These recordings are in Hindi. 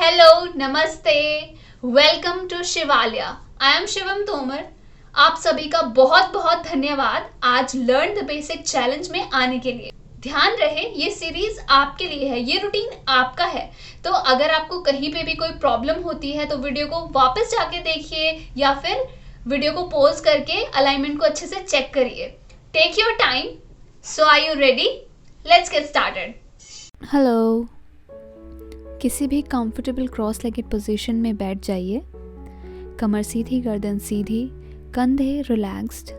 हेलो, नमस्ते, welcome to Shivalaya. I am Shivam Tomar. आप सभी का बहुत बहुत धन्यवाद आज लर्न द बेसिक चैलेंज में आने के लिए। ध्यान रहे ये सीरीज आपके लिए है, ये रूटीन आपका है। तो अगर आपको कहीं पे भी कोई प्रॉब्लम होती है तो वीडियो को वापस जाके देखिए या फिर वीडियो को पॉज करके अलाइनमेंट को अच्छे से चेक करिए। Take your time. So are you ready? Let's get started. Hello. किसी भी कंफर्टेबल क्रॉस लेगेड पोजीशन में बैठ जाइए। कमर सीधी, गर्दन सीधी, कंधे रिलैक्स्ड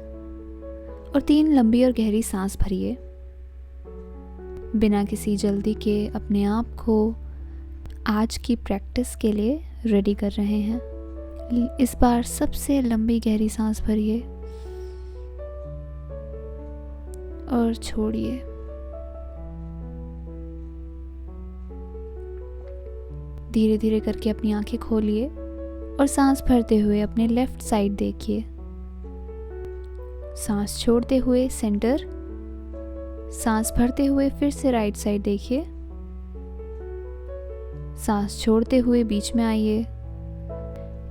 और 3 लंबी और गहरी सांस भरिए। बिना किसी जल्दी के अपने आप को आज की प्रैक्टिस के लिए रेडी कर रहे हैं। इस बार सबसे लंबी गहरी सांस भरिए और छोड़िए। धीरे धीरे करके अपनी आंखें खोलिए और सांस भरते हुए अपने लेफ्ट साइड देखिए। सांस छोड़ते हुए सेंटर, सांस भरते हुए फिर से राइट साइड देखिए। सांस छोड़ते हुए बीच में आइए।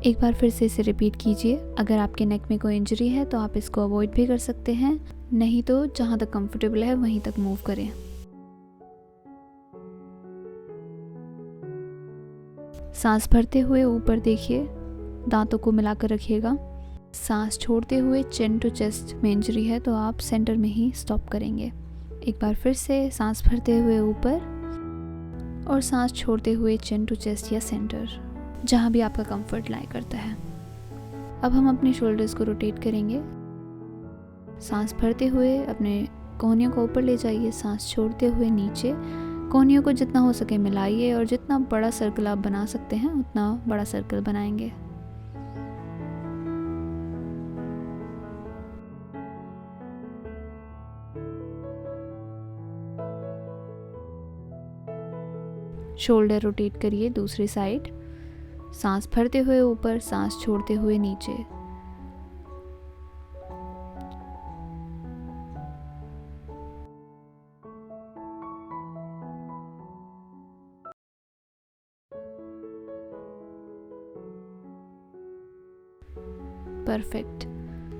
एक बार फिर से इसे रिपीट कीजिए। अगर आपके नेक में कोई इंजरी है तो आप इसको अवॉइड भी कर सकते हैं, नहीं तो जहाँ तक कंफर्टेबल है वहीं तक मूव करें। सांस भरते हुए ऊपर देखिए, दांतों को मिलाकर रखिएगा। सांस छोड़ते हुए चिन टू चेस्ट में इंजरी है तो आप सेंटर में ही स्टॉप करेंगे। एक बार फिर से सांस भरते हुए ऊपर और सांस छोड़ते हुए चिन टू चेस्ट या सेंटर, जहाँ भी आपका कंफर्ट लाई करता है। अब हम अपने शोल्डर्स को रोटेट करेंगे। सांस भरते हुए अपने कोहनियों को ऊपर ले जाइए, सांस छोड़ते हुए नीचे। कोहनियों को जितना हो सके मिलाइए और जितना बड़ा सर्कल आप बना सकते हैं उतना बड़ा सर्कल बनाएंगे। शोल्डर रोटेट करिए दूसरी साइड। सांस भरते हुए ऊपर, सांस छोड़ते हुए नीचे। परफेक्ट।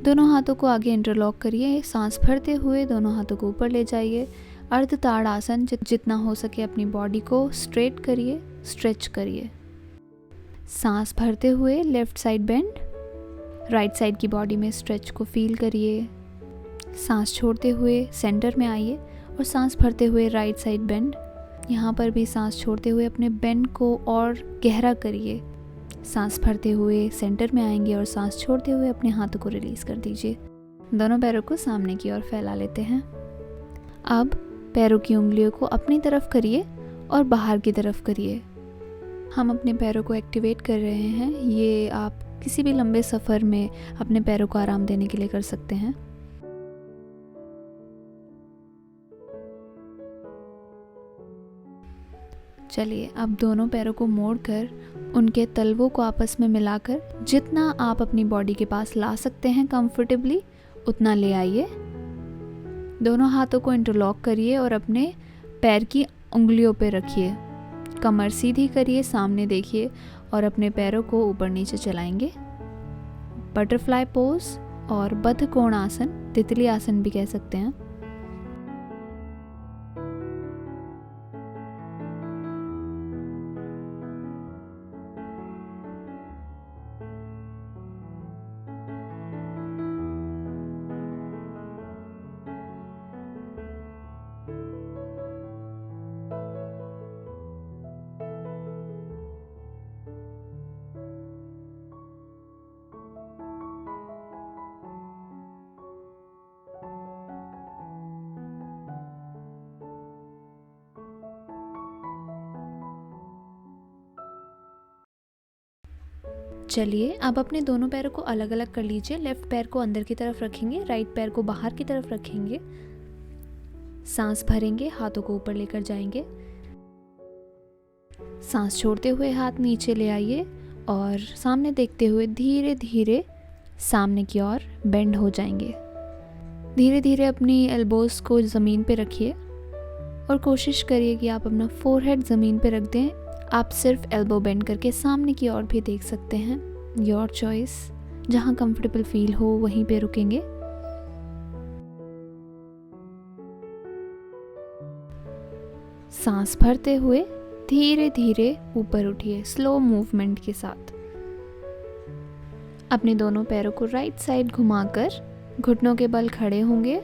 दोनों हाथों को आगे इंटरलॉक करिए। सांस भरते हुए दोनों हाथों को ऊपर ले जाइए। अर्ध ताड़ासन, जितना हो सके अपनी बॉडी को स्ट्रेट करिए, स्ट्रेच करिए। सांस भरते हुए left side bend, right side की बॉडी में स्ट्रेच को फील करिए। सांस छोड़ते हुए सेंटर में आइए और सांस भरते हुए राइट साइड बेंड। यहाँ पर भी सांस छोड़ते हुए अपने बेंड को और गहरा करिए। सांस भरते हुए सेंटर में आएंगे और सांस छोड़ते हुए अपने हाथों को रिलीज कर दीजिए। दोनों पैरों को सामने की ओर फैला लेते हैं। अब पैरों की उंगलियों को अपनी तरफ करिए और बाहर की तरफ करिए। हम अपने पैरों को एक्टिवेट कर रहे हैं। ये आप किसी भी लंबे सफ़र में अपने पैरों को आराम देने के लिए कर सकते हैं। चलिए अब दोनों पैरों को मोड़कर उनके तलवों को आपस में मिलाकर जितना आप अपनी बॉडी के पास ला सकते हैं कंफर्टेबली उतना ले आइए। दोनों हाथों को इंटरलॉक करिए और अपने पैर की उंगलियों पे रखिए। कमर सीधी करिए, सामने देखिए और अपने पैरों को ऊपर नीचे चलाएंगे। बटरफ्लाई पोज और बद्ध कोण आसन, तितली आसन भी कह सकते हैं। चलिए अब अपने दोनों पैरों को अलग अलग कर लीजिए। लेफ्ट पैर को अंदर की तरफ रखेंगे, राइट पैर को बाहर की तरफ रखेंगे। सांस भरेंगे, हाथों को ऊपर लेकर जाएंगे। सांस छोड़ते हुए हाथ नीचे ले आइए और सामने देखते हुए धीरे धीरे सामने की ओर बेंड हो जाएंगे। धीरे धीरे अपनी एल्बोज को ज़मीन पे रखिए और कोशिश करिए कि आप अपना फोरहेड ज़मीन पे रख दें। आप सिर्फ एल्बो बेंड करके सामने की ओर भी देख सकते हैं, योर चॉइस। जहाँ कंफर्टेबल फील हो वहीं पे रुकेंगे। सांस भरते हुए धीरे धीरे ऊपर उठिए, स्लो मूवमेंट के साथ। अपने दोनों पैरों को राइट साइड घुमाकर घुटनों के बल खड़े होंगे।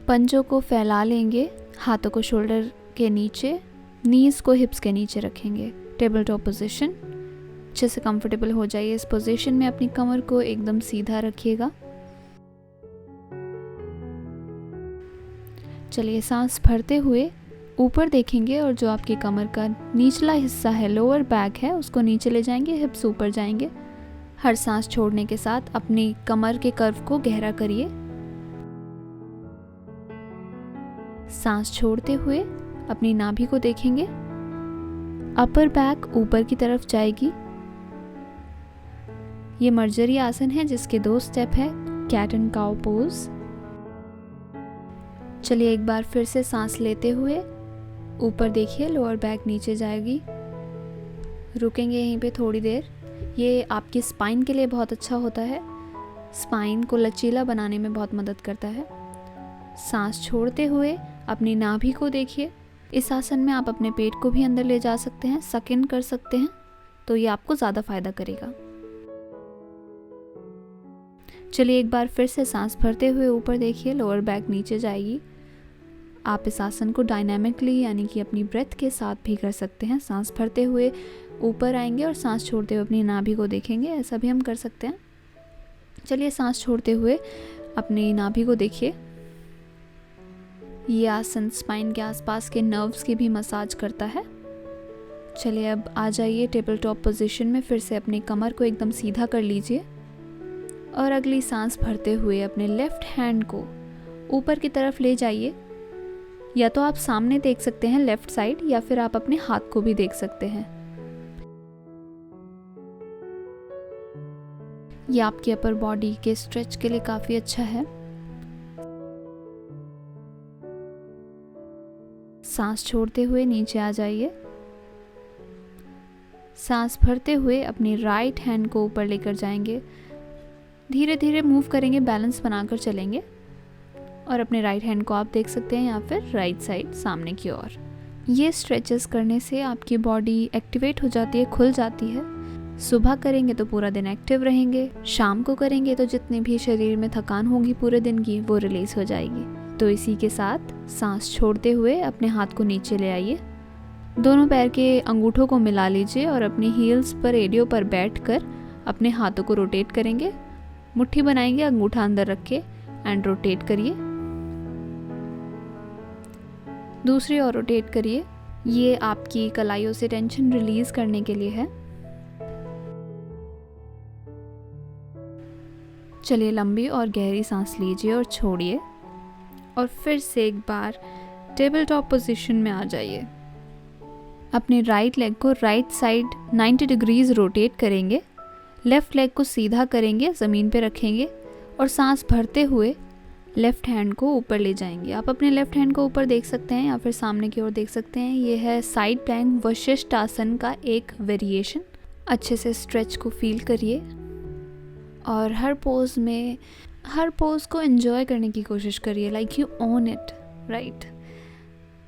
पंजों को फैला लेंगे, हाथों को शोल्डर के नीचे, नीज को हिप्स के नीचे रखेंगे। टेबल टॉप पोजीशन, अच्छे से कंफर्टेबल हो जाइए इस पोजीशन में। अपनी कमर को एकदम सीधा रखिएगा। चलिए सांस भरते हुए ऊपर देखेंगे और जो आपकी कमर का निचला हिस्सा है, लोअर बैक है, उसको नीचे ले जाएंगे, हिप्स ऊपर जाएंगे। हर सांस छोड़ने के साथ अपनी कमर के कर्व को गहरा करिए। सांस छोड़ते हुए अपनी नाभि को देखेंगे, अपर बैक ऊपर की तरफ जाएगी। ये मर्जरी आसन है जिसके 2 स्टेप है, कैट एंड काउ पोज। चलिए एक बार फिर से सांस लेते हुए ऊपर देखिए, लोअर बैक नीचे जाएगी। रुकेंगे यहीं पे थोड़ी देर। ये आपकी स्पाइन के लिए बहुत अच्छा होता है, स्पाइन को लचीला बनाने में बहुत मदद करता है। सांस छोड़ते हुए अपनी नाभि को देखिए। इस आसन में आप अपने पेट को भी अंदर ले जा सकते हैं, सक इन कर सकते हैं, तो ये आपको ज़्यादा फायदा करेगा। चलिए एक बार फिर से सांस भरते हुए ऊपर देखिए, लोअर बैक नीचे जाएगी। आप इस आसन को डायनामिकली यानी कि अपनी ब्रेथ के साथ भी कर सकते हैं। सांस भरते हुए ऊपर आएंगे और सांस छोड़ते हुए अपनी नाभि को देखेंगे, ऐसा भी हम कर सकते हैं। चलिए सांस छोड़ते हुए अपनी नाभि को देखिए। ये आसन स्पाइन के आसपास के नर्व्स की भी मसाज करता है। चलिए अब आ जाइए टेबल टॉप पोजीशन में। फिर से अपनी कमर को एकदम सीधा कर लीजिए और अगली सांस भरते हुए अपने लेफ्ट हैंड को ऊपर की तरफ ले जाइए। या तो आप सामने देख सकते हैं लेफ्ट साइड, या फिर आप अपने हाथ को भी देख सकते हैं। ये आपकी अपर बॉडी के स्ट्रेच के लिए काफ़ी अच्छा है। सांस छोड़ते हुए नीचे आ जाइए। सांस भरते हुए अपनी राइट हैंड को ऊपर लेकर जाएंगे। धीरे धीरे मूव करेंगे, बैलेंस बनाकर चलेंगे। और अपने राइट हैंड को आप देख सकते हैं, या फिर राइट साइड सामने की ओर। ये स्ट्रेचेस करने से आपकी बॉडी एक्टिवेट हो जाती है, खुल जाती है। सुबह करेंगे तो पूरा दिन एक्टिव रहेंगे, शाम को करेंगे तो जितनी भी शरीर में थकान होगी पूरे दिन की वो रिलीज हो जाएगी। तो इसी के साथ सांस छोड़ते हुए अपने हाथ को नीचे ले आइए। दोनों पैर के अंगूठों को मिला लीजिए और अपनी हील्स पर एडियो पर बैठकर अपने हाथों को रोटेट करेंगे। मुट्ठी बनाएंगे, अंगूठा अंदर रख के एंड रोटेट करिए। दूसरी ओर रोटेट करिए। ये आपकी कलाइयों से टेंशन रिलीज करने के लिए है। चलिए लंबी और गहरी सांस लीजिए और छोड़िए, और फिर से एक बार टेबल टॉप पोजीशन में आ जाइए। अपने राइट लेग को राइट साइड 90 डिग्रीज रोटेट करेंगे। लेफ्ट लेग को सीधा करेंगे, ज़मीन पे रखेंगे और सांस भरते हुए लेफ्ट हैंड को ऊपर ले जाएंगे। आप अपने लेफ्ट हैंड को ऊपर देख सकते हैं या फिर सामने की ओर देख सकते हैं। ये है साइड प्लैंक वशिष्ठ आसन का एक वेरिएशन। अच्छे से स्ट्रेच को फील करिए और हर पोज को एंजॉय करने की कोशिश करिए, like you own it, right?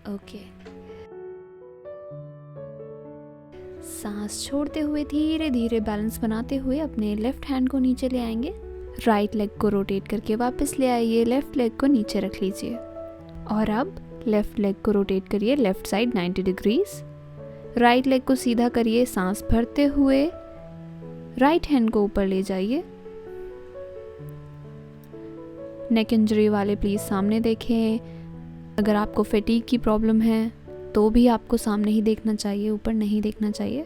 Okay. सांस छोड़ते हुए धीरे धीरे बैलेंस बनाते हुए अपने लेफ्ट हैंड को नीचे ले आएंगे। राइट लेग को रोटेट करके वापस ले आइए, लेफ्ट लेग को नीचे रख लीजिए। और अब लेफ्ट लेग को रोटेट करिए left side 90 degrees. Right leg को सीधा करिए, सांस भरते हुए राइट हैंड को ऊपर ले जाइए। नेक इंजरी वाले प्लीज़ सामने देखें। अगर आपको फैटीग की प्रॉब्लम है तो भी आपको सामने ही देखना चाहिए, ऊपर नहीं देखना चाहिए।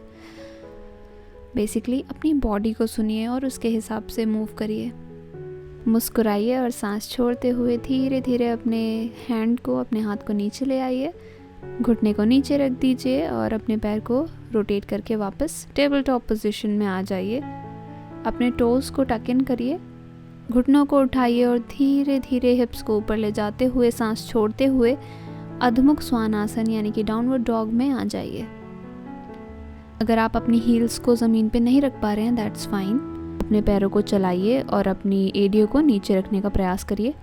बेसिकली अपनी बॉडी को सुनिए और उसके हिसाब से मूव करिए। मुस्कुराइए और सांस छोड़ते हुए धीरे धीरे अपने हैंड को, अपने हाथ को नीचे ले आइए। घुटने को नीचे रख दीजिए और अपने पैर को रोटेट करके वापस टेबल टॉप पोजीशन में आ जाइए। अपने टोस को टक इन करिए, घुटनों को उठाइए और धीरे धीरे हिप्स को ऊपर ले जाते हुए सांस छोड़ते हुए अधमुख स्वानासन यानी कि डाउनवर्ड डॉग में आ जाइए। अगर आप अपनी हील्स को ज़मीन पे नहीं रख पा रहे हैं, दैट्स फाइन। अपने पैरों को चलाइए और अपनी एडियो को नीचे रखने का प्रयास करिए।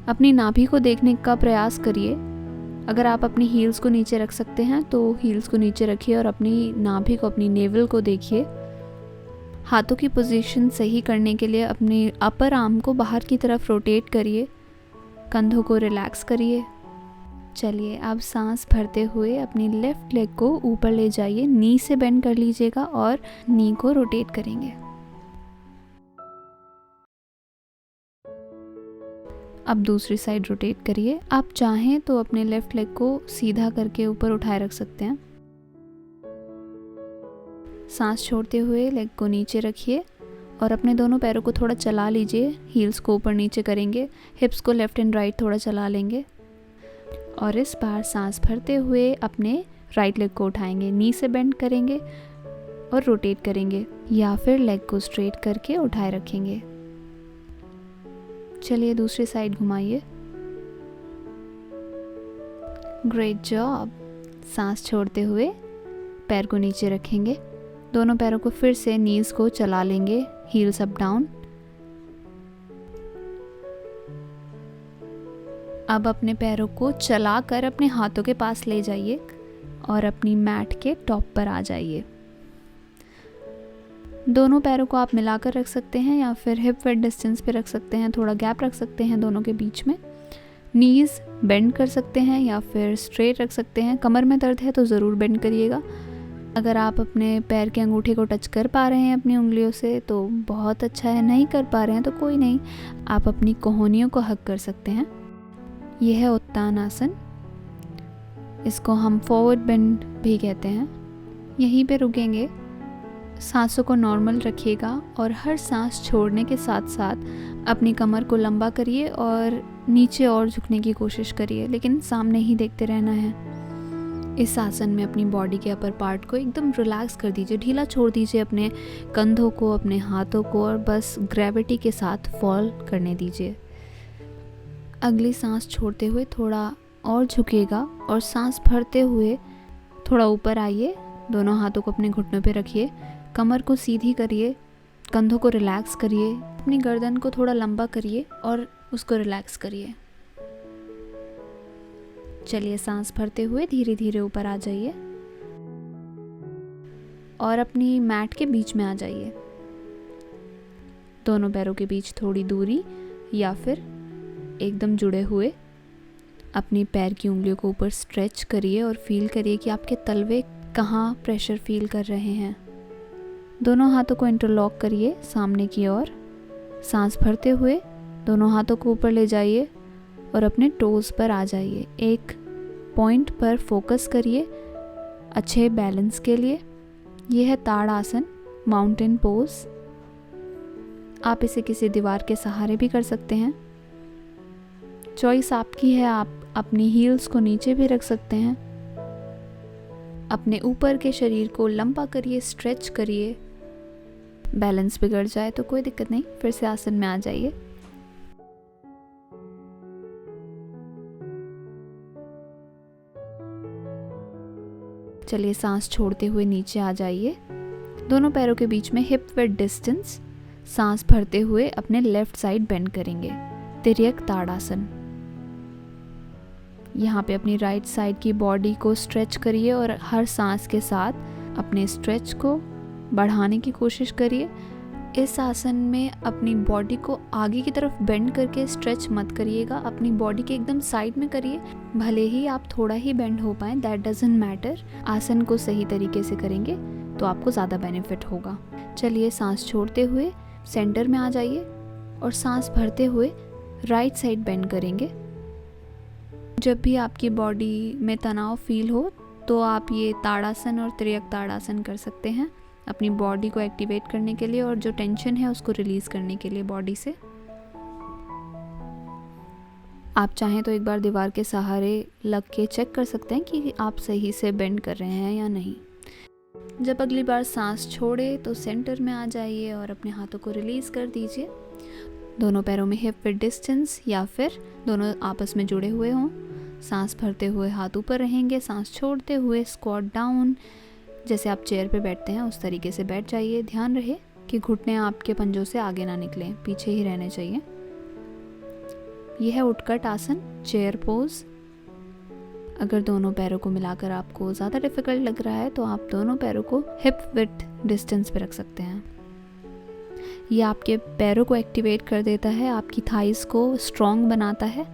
अपनी नाभि को देखने का प्रयास करिए। अगर आप अपनी हील्स को नीचे रख सकते हैं तो हील्स को नीचे रखिए और अपनी नाभि को, अपनी नेवल को देखिए। हाथों की पोजीशन सही करने के लिए अपने अपर आर्म को बाहर की तरफ रोटेट करिए। कंधों को रिलैक्स करिए। चलिए अब सांस भरते हुए अपनी लेफ़्ट लेग को ऊपर ले जाइए, नी से बेंड कर लीजिएगा और नी को रोटेट करेंगे। अब दूसरी साइड रोटेट करिए। आप चाहें तो अपने लेफ़्ट लेग को सीधा करके ऊपर उठाए रख सकते हैं। सांस छोड़ते हुए लेग को नीचे रखिए और अपने दोनों पैरों को थोड़ा चला लीजिए। हील्स को ऊपर नीचे करेंगे, हिप्स को लेफ़्ट एंड राइट थोड़ा चला लेंगे और इस बार सांस भरते हुए अपने राइट लेग को उठाएंगे, नी से बेंड करेंगे और रोटेट करेंगे या फिर लेग को स्ट्रेट करके उठाए रखेंगे। चलिए दूसरी साइड घुमाइए। Great job. सांस छोड़ते हुए पैर को नीचे रखेंगे, दोनों पैरों को फिर से नीज को चला लेंगे, हील्स अप डाउन। अब अपने पैरों को चलाकर अपने हाथों के पास ले जाइए और अपनी मैट के टॉप पर आ जाइए। दोनों पैरों को आप मिलाकर रख सकते हैं या फिर हिप विड्थ डिस्टेंस पे रख सकते हैं, थोड़ा गैप रख सकते हैं दोनों के बीच में। नीज बेंड कर सकते हैं या फिर स्ट्रेट रख सकते हैं। कमर में दर्द है तो ज़रूर बेंड करिएगा। अगर आप अपने पैर के अंगूठे को टच कर पा रहे हैं अपनी उंगलियों से तो बहुत अच्छा है, नहीं कर पा रहे हैं तो कोई नहीं, आप अपनी कोहनियों को हक कर सकते हैं। यह है उत्तानासन, इसको हम फॉरवर्ड बेंड भी कहते हैं। यहीं पे रुकेंगे, सांसों को नॉर्मल रखिएगा और हर सांस छोड़ने के साथ साथ अपनी कमर को लंबा करिए और नीचे और झुकने की कोशिश करिए, लेकिन सामने ही देखते रहना है। इस आसन में अपनी बॉडी के अपर पार्ट को एकदम रिलैक्स कर दीजिए, ढीला छोड़ दीजिए अपने कंधों को, अपने हाथों को और बस ग्रेविटी के साथ फॉल करने दीजिए। अगली सांस छोड़ते हुए थोड़ा और झुकिएगा और सांस भरते हुए थोड़ा ऊपर आइए। दोनों हाथों को अपने घुटनों पे रखिए, कमर को सीधी करिए, कंधों को रिलैक्स करिए, अपनी गर्दन को थोड़ा लंबा करिए और उसको रिलैक्स करिए। चलिए सांस भरते हुए धीरे धीरे ऊपर आ जाइए और अपनी मैट के बीच में आ जाइए। दोनों पैरों के बीच थोड़ी दूरी या फिर एकदम जुड़े हुए अपनी पैर की उंगलियों को ऊपर स्ट्रेच करिए और फील करिए कि आपके तलवे कहाँ प्रेशर फील कर रहे हैं। दोनों हाथों को इंटरलॉक करिए सामने की ओर। सांस भरते हुए दोनों हाथों को ऊपर ले जाइए और अपने टोज़ पर आ जाइए। एक पॉइंट पर फोकस करिए अच्छे बैलेंस के लिए। यह है ताड़ासन, माउंटेन पोज। आप इसे किसी दीवार के सहारे भी कर सकते हैं, चॉइस आपकी है। आप अपनी हील्स को नीचे भी रख सकते हैं। अपने ऊपर के शरीर को लंबा करिए, स्ट्रेच करिए। बैलेंस बिगड़ जाए तो कोई दिक्कत नहीं, फिर से आसन में आ जाइए। चलिए सांस छोड़ते हुए नीचे आ जाइए। दोनों पैरों के बीच में हिप विड्थ डिस्टेंस। सांस भरते हुए अपने लेफ्ट साइड बेंड करेंगे, तिर्यक ताड़ासन। यहाँ पे अपनी राइट साइड की बॉडी को स्ट्रेच करिए और हर सांस के साथ अपने स्ट्रेच को बढ़ाने की कोशिश करिए। इस आसन में अपनी बॉडी को आगे की तरफ बेंड करके स्ट्रेच मत करिएगा, अपनी बॉडी के एकदम साइड में करिए। भले ही आप थोड़ा ही बेंड हो पाए, दैट डजंट मैटर। आसन को सही तरीके से करेंगे तो आपको ज़्यादा बेनिफिट होगा। चलिए सांस छोड़ते हुए सेंटर में आ जाइए और सांस भरते हुए राइट साइड बेंड करेंगे। जब भी आपकी बॉडी में तनाव फील हो तो आप ये ताड़ासन और तिर्यक ताड़ासन कर सकते हैं, अपनी बॉडी को एक्टिवेट करने के लिए और जो टेंशन है उसको रिलीज़ करने के लिए बॉडी से। आप चाहें तो एक बार दीवार के सहारे लग के चेक कर सकते हैं कि आप सही से बेंड कर रहे हैं या नहीं। जब अगली बार सांस छोड़े तो सेंटर में आ जाइए और अपने हाथों को रिलीज़ कर दीजिए। दोनों पैरों में हिप विड्थ डिस्टेंस या फिर दोनों आपस में जुड़े हुए हों। सांस भरते हुए हाथ ऊपर रहेंगे, सांस छोड़ते हुए स्क्वाट डाउन, जैसे आप चेयर पे बैठते हैं उस तरीके से बैठ जाइए। ध्यान रहे कि घुटने आपके पंजों से आगे ना निकलें, पीछे ही रहने चाहिए। यह है उत्कट आसन, चेयर पोज। अगर दोनों पैरों को मिलाकर आपको ज़्यादा डिफिकल्ट लग रहा है तो आप दोनों पैरों को हिप विड्थ डिस्टेंस पे रख सकते हैं। ये आपके पैरों को एक्टिवेट कर देता है, आपकी थाइस को स्ट्रॉन्ग बनाता है।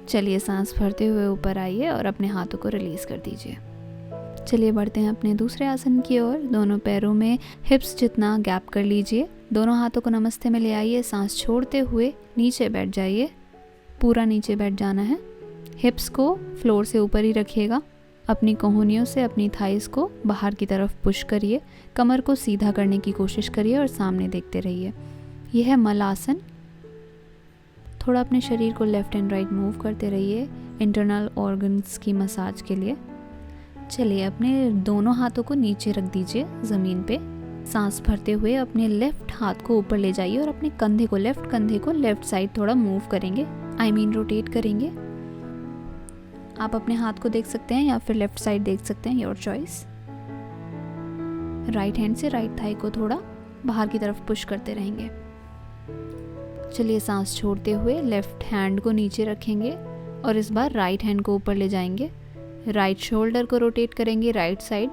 चलिए सांस भरते हुए ऊपर आइए और अपने हाथों को रिलीज़ कर दीजिए। चलिए बढ़ते हैं अपने दूसरे आसन की ओर। दोनों पैरों में हिप्स जितना गैप कर लीजिए। दोनों हाथों को नमस्ते में ले आइए। सांस छोड़ते हुए नीचे बैठ जाइए, पूरा नीचे बैठ जाना है। हिप्स को फ्लोर से ऊपर ही रखिएगा। अपनी कोहनियों से अपनी थाइस को बाहर की तरफ पुश करिए। कमर को सीधा करने की कोशिश करिए और सामने देखते रहिए। यह है मल आसन। थोड़ा अपने शरीर को लेफ़्ट एंड राइट मूव करते रहिए इंटरनल ऑर्गन्स की मसाज के लिए। चलिए अपने दोनों हाथों को नीचे रख दीजिए ज़मीन पे। सांस भरते हुए अपने लेफ़्ट हाथ को ऊपर ले जाइए और अपने कंधे को, लेफ़्ट कंधे को लेफ़्ट साइड थोड़ा मूव करेंगे, रोटेट करेंगे। आप अपने हाथ को देख सकते हैं या फिर लेफ़्ट साइड देख सकते हैं, योर चॉइस। राइट हैंड से राइट थाई को थोड़ा बाहर की तरफ पुश करते रहेंगे। चलिए सांस छोड़ते हुए लेफ़्ट हैंड को नीचे रखेंगे और इस बार राइट हैंड को ऊपर ले जाएंगे। राइट शोल्डर को रोटेट करेंगे राइट साइड,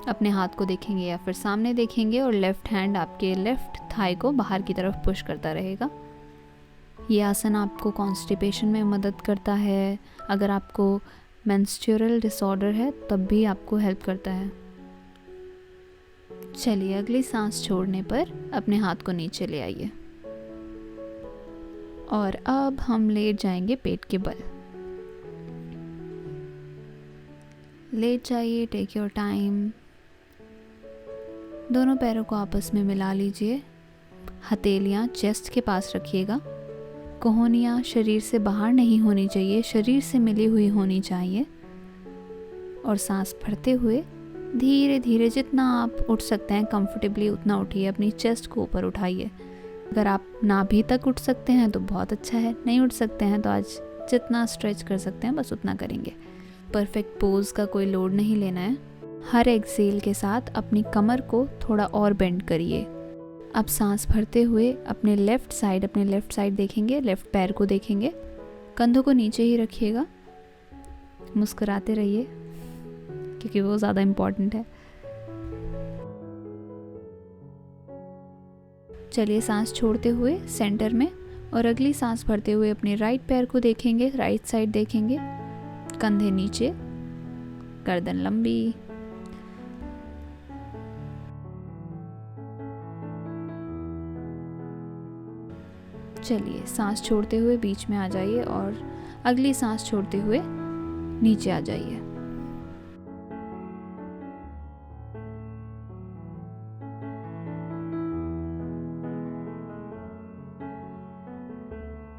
अपने हाथ को देखेंगे या फिर सामने देखेंगे और लेफ़्ट हैंड आपके लेफ़्ट थाई को बाहर की तरफ पुश करता रहेगा। ये आसन आपको कॉन्स्टिपेशन में मदद करता है। अगर आपको मेंस्ट्रुअल डिसऑर्डर है तब भी आपको हेल्प करता है। चलिए अगली सांस छोड़ने पर अपने हाथ को नीचे ले आइए और अब हम लेट जाएंगे पेट के बल। लेट जाइए, टेक योर टाइम। दोनों पैरों को आपस में मिला लीजिए। हथेलियाँ चेस्ट के पास रखिएगा। कोहनियाँ शरीर से बाहर नहीं होनी चाहिए, शरीर से मिली हुई होनी चाहिए। और सांस भरते हुए धीरे धीरे जितना आप उठ सकते हैं कंफर्टेबली उतना उठिए। अपनी चेस्ट को ऊपर उठाइए। अगर आप नाभि तक उठ सकते हैं तो बहुत अच्छा है, नहीं उठ सकते हैं तो आज जितना स्ट्रेच कर सकते हैं बस उतना करेंगे। परफेक्ट पोज का कोई लोड नहीं लेना है। हर एक्सेल के साथ अपनी कमर को थोड़ा और बेंड करिए। अब सांस भरते हुए अपने लेफ़्ट साइड देखेंगे, लेफ़्ट पैर को देखेंगे। कंधों को नीचे ही रखिएगा। मुस्कुराते रहिए क्योंकि वो ज़्यादा इम्पॉर्टेंट है। चलिए सांस छोड़ते हुए सेंटर में और अगली सांस भरते हुए अपने राइट पैर को देखेंगे, राइट साइड देखेंगे। कंधे नीचे, गर्दन लंबी। चलिए सांस छोड़ते हुए बीच में आ जाइए और अगली सांस छोड़ते हुए नीचे आ जाइए।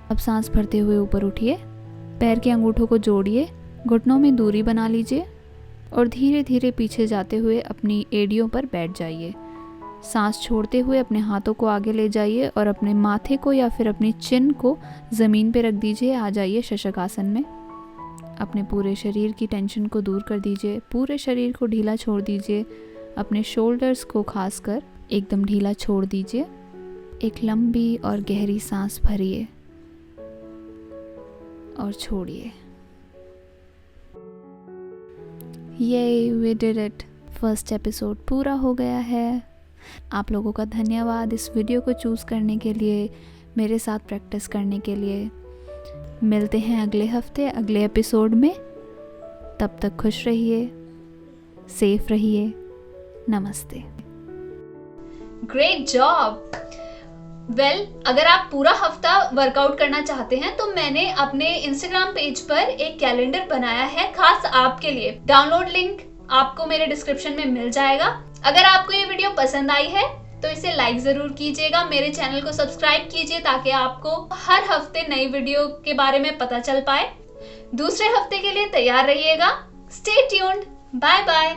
अब सांस भरते हुए ऊपर उठिए। पैर के अंगूठों को जोड़िए, घुटनों में दूरी बना लीजिए और धीरे धीरे पीछे जाते हुए अपनी एड़ियों पर बैठ जाइए। सांस छोड़ते हुए अपने हाथों को आगे ले जाइए और अपने माथे को या फिर अपनी चिन को ज़मीन पे रख दीजिए। आ जाइए शशक आसन में। अपने पूरे शरीर की टेंशन को दूर कर दीजिए। पूरे शरीर को ढीला छोड़ दीजिए। अपने शोल्डर्स को खासकर एकदम ढीला छोड़ दीजिए। एक लंबी और गहरी सांस भरिए और छोड़िए। ये we did it. First episode पूरा हो गया है। आप लोगों का धन्यवाद इस वीडियो को चूज़ करने के लिए, मेरे साथ प्रैक्टिस करने के लिए। मिलते हैं अगले हफ्ते अगले एपिसोड में। तब तक खुश रहिए, सेफ रहिए। नमस्ते। Great job. वेल, अगर आप पूरा हफ्ता वर्कआउट करना चाहते हैं तो मैंने अपने इंस्टाग्राम पेज पर एक कैलेंडर बनाया है खास आपके लिए। डाउनलोड लिंक आपको मेरे डिस्क्रिप्शन में मिल जाएगा। अगर आपको ये वीडियो पसंद आई है तो इसे लाइक जरूर कीजिएगा। मेरे चैनल को सब्सक्राइब कीजिए ताकि आपको हर हफ्ते नई वीडियो के बारे में पता चल पाए। दूसरे हफ्ते के लिए तैयार रहिएगा। Stay tuned. Bye bye.